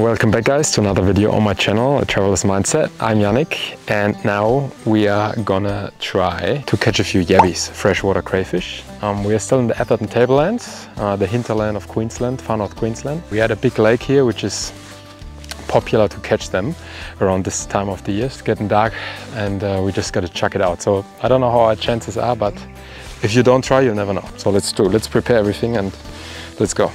Welcome back guys to another video on my channel, A Traveler's Mindset. I'm Yannick and now we are gonna try to catch a few yabbies, freshwater crayfish. We are still in the Atherton Tablelands, the hinterland of Queensland, far north Queensland. We had a big lake here which is popular to catch them around this time of the year. It's getting dark and we just gotta check it out. So I don't know how our chances are, but if you don't try, you'll never know. So let's prepare everything and let's go.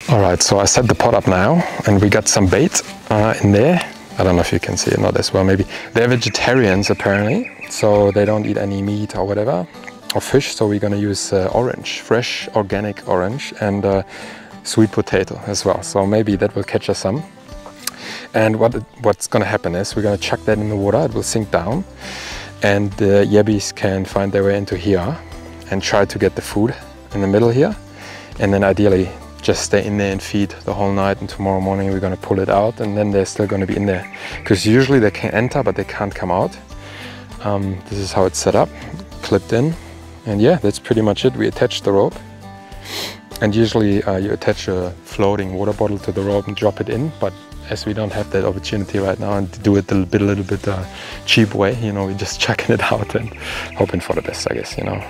Alright, so I set the pot up now and we got some bait in there. I don't know if you can see it, not as well maybe. They're vegetarians apparently, so they don't eat any meat or whatever, or fish, so we're gonna use orange, fresh organic orange, and sweet potato as well. So maybe that will catch us some. And what's gonna happen is we're gonna chuck that in the water, it will sink down, and the yabbies can find their way into here and try to get the food in the middle here, and then ideally just stay in there and feed the whole night, and tomorrow morning we're going to pull it out and then they're still going to be in there, because usually they can enter but they can't come out. This is how it's set up, clipped in, and yeah, that's pretty much it. We attach the rope, and usually you attach a floating water bottle to the rope and drop it in, but as we don't have that opportunity right now and do it a little bit cheap way, you know, we're just chucking it out and hoping for the best, I guess, you know.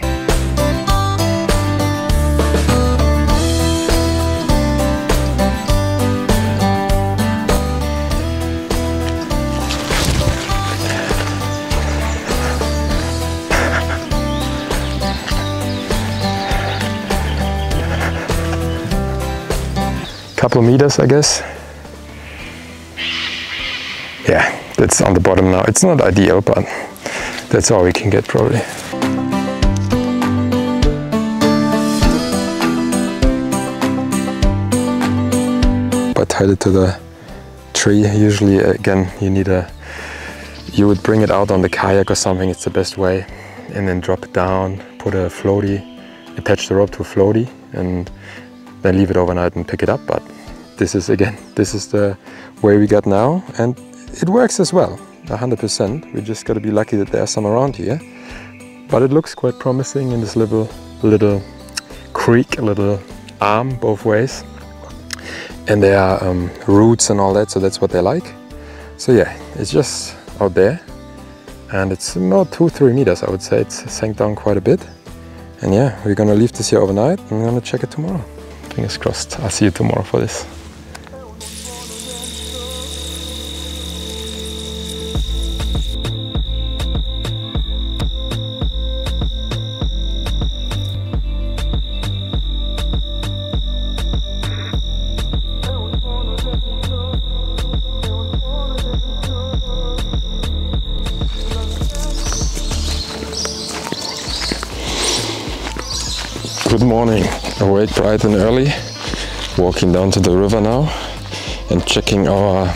Couple of meters, I guess. Yeah, that's on the bottom now. It's not ideal, but that's all we can get probably. I tied it to the tree. Usually, again, you would bring it out on the kayak or something. It's the best way, and then drop it down, put a floaty, attach the rope to a floaty, and then leave it overnight and pick it up. But this is the way we got now, and it works as well, 100%. We just got to be lucky that there are some around here, but it looks quite promising in this little creek, a little arm both ways, and there are roots and all that, so that's what they like. So yeah, it's just out there, and it's about 2-3 meters, I would say. It's sank down quite a bit, and yeah, we're gonna leave this here overnight and we're gonna check it tomorrow. Fingers crossed. I'll see you tomorrow for this. Good morning. Awake bright and early, walking down to the river now and checking our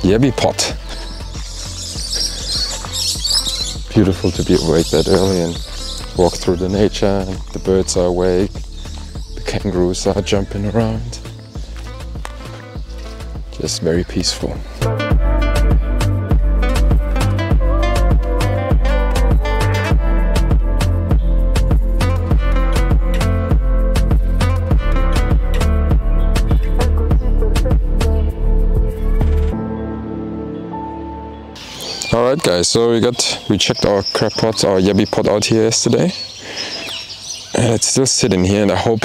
Yabbie pot. Beautiful to be awake that early and walk through the nature, and the birds are awake, the kangaroos are jumping around. Just very peaceful. Alright guys, so we checked our crab pot, our Yabbie pot out here yesterday, and it's still sitting here, and I hope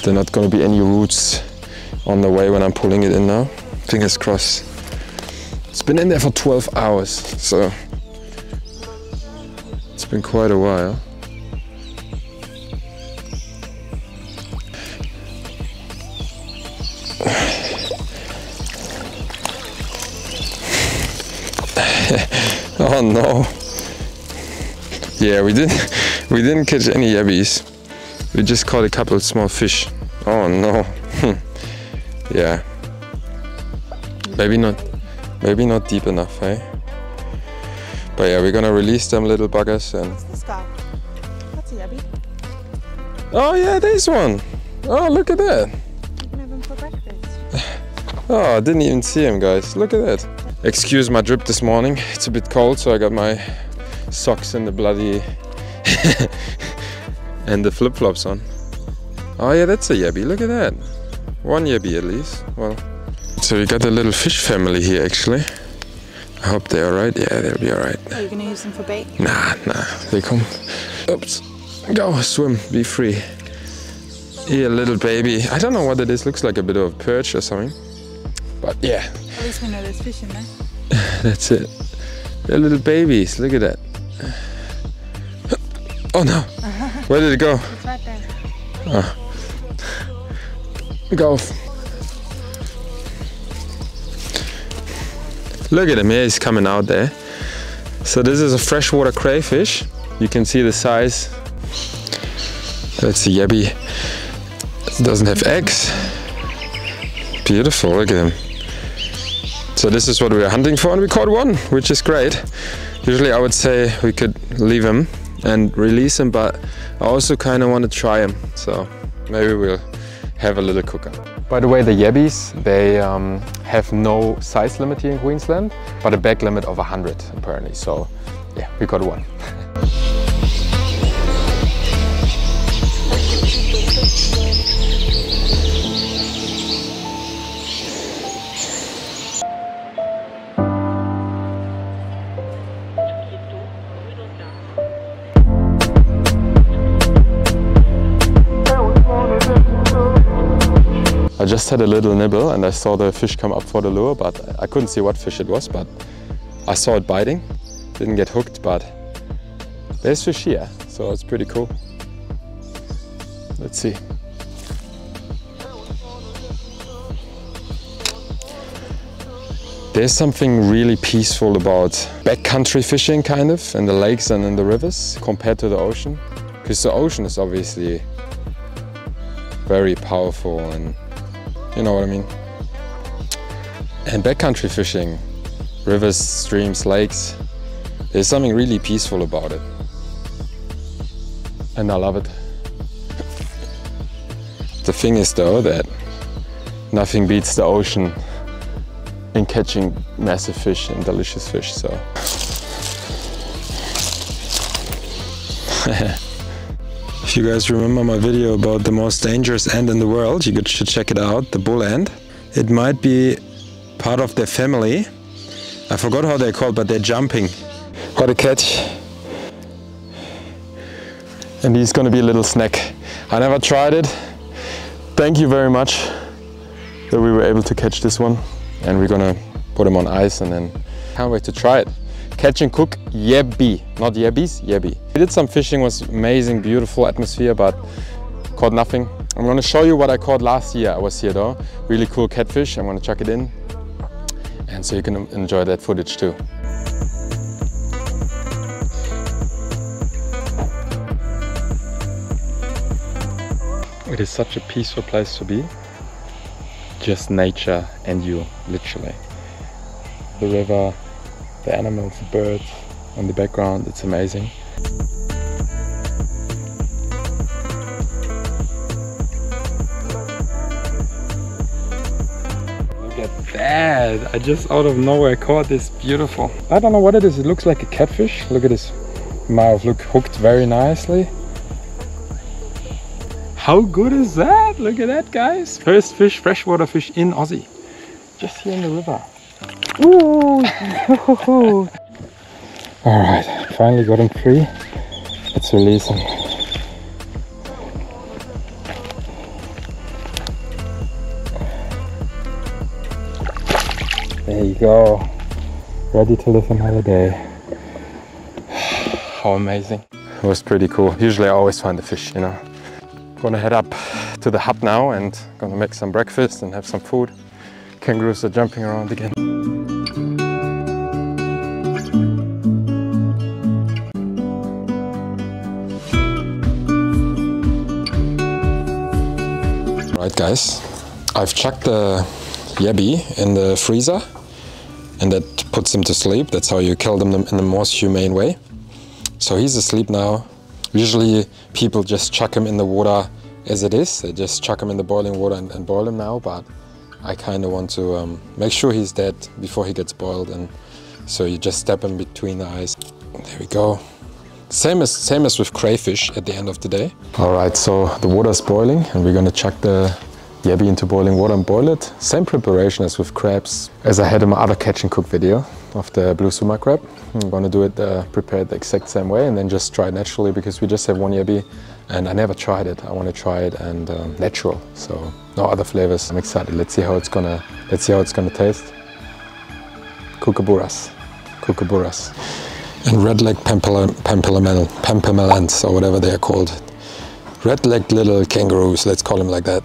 there are not going to be any roots on the way when I'm pulling it in now. Fingers crossed. It's been in there for 12 hours, so it's been quite a while. Oh no! Yeah, we didn't catch any yabbies. We just caught a couple of small fish. Oh no! Yeah. Maybe not deep enough, eh? But yeah, we're gonna release them little buggers and. This guy. That's a yabbie. Oh yeah, there's one. Oh, look at that. You can have them for breakfast. Oh, I didn't even see him, guys. Look at that. Excuse my drip this morning. It's a bit cold, so I got my socks and the bloody and the flip-flops on. Oh yeah, that's a yabby. Look at that. One yabby at least. Well, so we got a little fish family here actually. I hope they're alright. Yeah, they'll be alright. Are you gonna use them for bait? Nah. They come. Oops. Go swim. Be free. Here, little baby. I don't know what it is. Looks like a bit of a perch or something. But yeah. At least we know there's fish in there. That's it. They're little babies. Look at that. Oh no. Where did it go? It's right there. Oh. Go. Look at him, here he's coming out there. So this is a freshwater crayfish. You can see the size. That's a yabby. It doesn't have eggs. Beautiful, look at him. So this is what we are hunting for, and we caught one, which is great. Usually I would say we could leave him and release him, but I also kind of want to try him. So maybe we'll have a little cooker. By the way, the yabbies, they have no size limit here in Queensland, but a bag limit of 100 apparently. So yeah, we got one. I just had a little nibble and I saw the fish come up for the lure, but I couldn't see what fish it was, but I saw it biting. Didn't get hooked, but there's fish here, so it's pretty cool. Let's see. There's something really peaceful about backcountry fishing, kind of, in the lakes and in the rivers compared to the ocean. Because the ocean is obviously very powerful and you know what I mean. And backcountry fishing, rivers, streams, lakes, there's something really peaceful about it. And I love it. The thing is though that nothing beats the ocean in catching massive fish and delicious fish, so. If you guys remember my video about the most dangerous ant in the world, you should check it out, the bull ant. It might be part of their family. I forgot how they're called, but they're jumping. What a catch. And he's gonna be a little snack. I never tried it. Thank you very much that we were able to catch this one. And we're gonna put him on ice and then can't wait to try it. Catch and cook Yabbie, not yabbies, Yabbie. We did some fishing, was amazing, beautiful atmosphere, but caught nothing. I'm gonna show you what I caught last year. I was here though. Really cool catfish. I'm gonna chuck it in, and so you can enjoy that footage too. It is such a peaceful place to be. Just nature and you, literally. The river, the animals, the birds on the background, it's amazing. Look at that! I just out of nowhere caught this beautiful. I don't know what it is, it looks like a catfish. Look at his mouth, look, hooked very nicely. How good is that? Look at that, guys! First fish, freshwater fish in Aussie. Just here in the river. Ooh! Alright, finally got him free. Let's release him. There you go. Ready to live another day. How amazing. It was pretty cool. Usually I always find the fish, you know. Gonna head up to the hut now and gonna make some breakfast and have some food. Kangaroos are jumping around again. Right guys, I've chucked the Yabbie in the freezer and that puts him to sleep. That's how you kill them in the most humane way. So he's asleep now. Usually people just chuck him in the water as it is. They just chuck him in the boiling water and boil him now, but I kind of want to make sure he's dead before he gets boiled, and so you just step him between the eyes. There we go. Same as with crayfish at the end of the day. All right, so the water's boiling and we're gonna chuck the yabby into boiling water and boil it. Same preparation as with crabs, as I had in my other catch and cook video of the blue sumac crab. I'm gonna do it, prepare it the exact same way, and then just try it naturally, because we just have one yabby and I never tried it. I want to try it and natural, so no other flavors. I'm excited. Let's see how it's gonna taste. Kookaburras. And red-legged pampelaments, or whatever they are called. Red-legged little kangaroos, let's call them like that.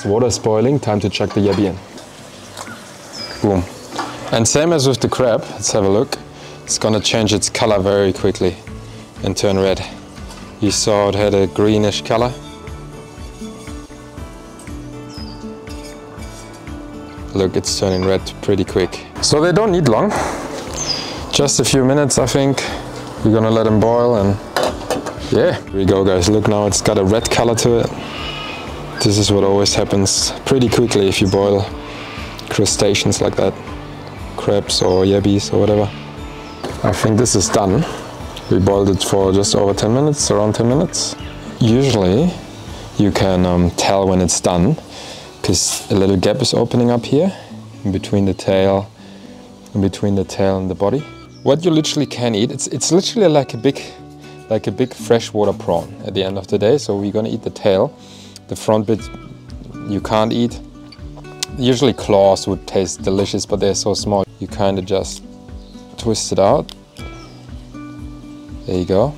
Water is boiling, time to chuck the yabby in. Boom. And same as with the crab, let's have a look. It's gonna change its color very quickly and turn red. You saw it had a greenish color. Look, it's turning red pretty quick. So they don't need long, just a few minutes I think. We're gonna let them boil, and yeah, here we go guys. Look, now it's got a red color to it. This is what always happens pretty quickly if you boil crustaceans like that, crabs or yabbies or whatever. I think this is done. We boiled it for just over 10 minutes, around 10 minutes. Usually you can tell when it's done, because a little gap is opening up here in between the tail and the body. What you literally can eat, it's literally like a big freshwater prawn at the end of the day. So we're gonna eat the tail. The front bit you can't eat. Usually claws would taste delicious, but they're so small. You kind of just twist it out. There you go.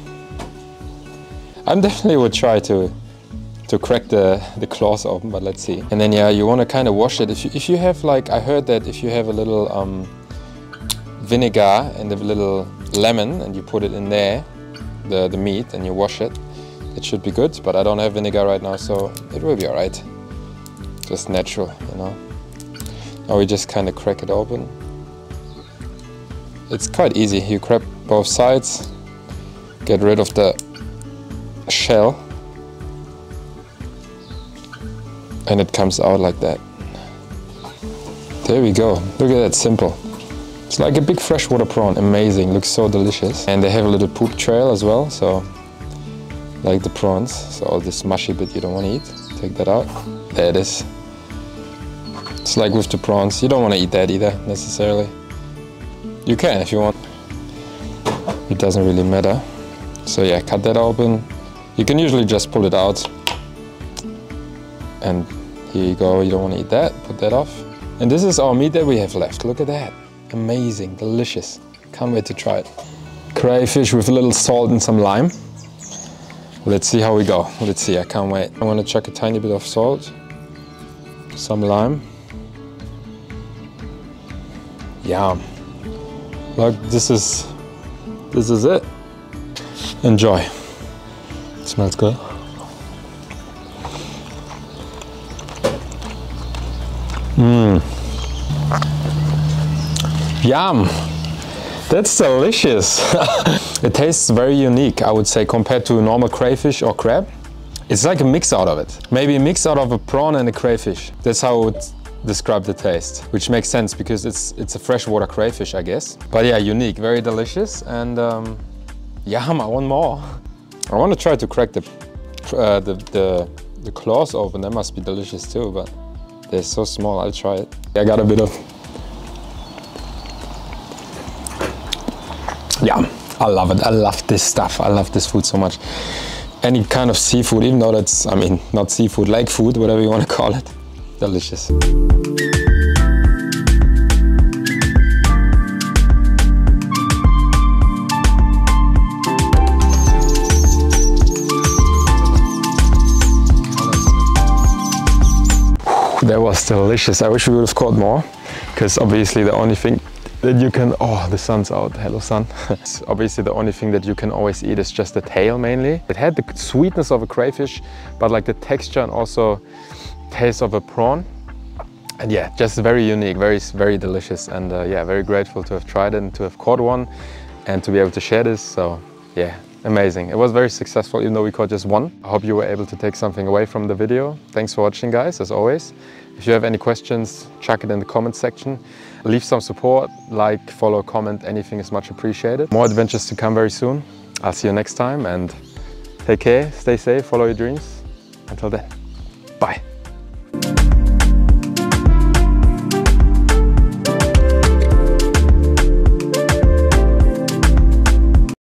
I definitely would try to crack the claws open, but let's see. And then yeah, you want to kind of wash it. If you have, like, I heard that if you have a little vinegar and a little lemon and you put it in there, the meat, and you wash it, it should be good, but I don't have vinegar right now, so it will be alright. Just natural, you know. Now we just kind of crack it open. It's quite easy. You grab both sides, get rid of the shell, and it comes out like that. There we go. Look at that, simple. It's like a big freshwater prawn. Amazing, looks so delicious. And they have a little poop trail as well, so like the prawns, so all this mushy bit you don't want to eat, take that out. There it is. It's like with the prawns, you don't want to eat that either, necessarily. You can if you want. It doesn't really matter. So yeah, cut that open. You can usually just pull it out. And here you go, you don't want to eat that, put that off. And this is our meat that we have left, look at that. Amazing, delicious. Can't wait to try it. Crayfish with a little salt and some lime. Let's see how we go. Let's see, I can't wait. I'm gonna chuck a tiny bit of salt, some lime. Yum. Look, this is it. Enjoy. It smells good. Yum. That's delicious. It tastes very unique, I would say, compared to normal crayfish or crab. It's like a mix out of it. Maybe a mix out of a prawn and a crayfish. That's how I would describe the taste, which makes sense because it's a freshwater crayfish, I guess. But yeah, unique, very delicious, and yum, I want more. I want to try to crack the claws open. That must be delicious too, but they're so small. I'll try it. I got a bit of. Yeah, I love it. I love this stuff. I love this food so much. Any kind of seafood, even though that's, I mean, not seafood, lake food, whatever you want to call it. Delicious. That was delicious. I wish we would have caught more, because obviously the only thing Then you can, oh, the sun's out, hello sun. Obviously the only thing that you can always eat is just the tail mainly. It had the sweetness of a crayfish, but like the texture and also taste of a prawn. And yeah, just very unique, very delicious. And yeah, very grateful to have tried it and to have caught one and to be able to share this. So yeah, amazing. It was very successful, even though we caught just one. I hope you were able to take something away from the video. Thanks for watching, guys, as always. If you have any questions, chuck it in the comment section. Leave some support, like, follow, comment, anything is much appreciated. More adventures to come very soon. I'll see you next time and take care, stay safe, follow your dreams. Until then, bye.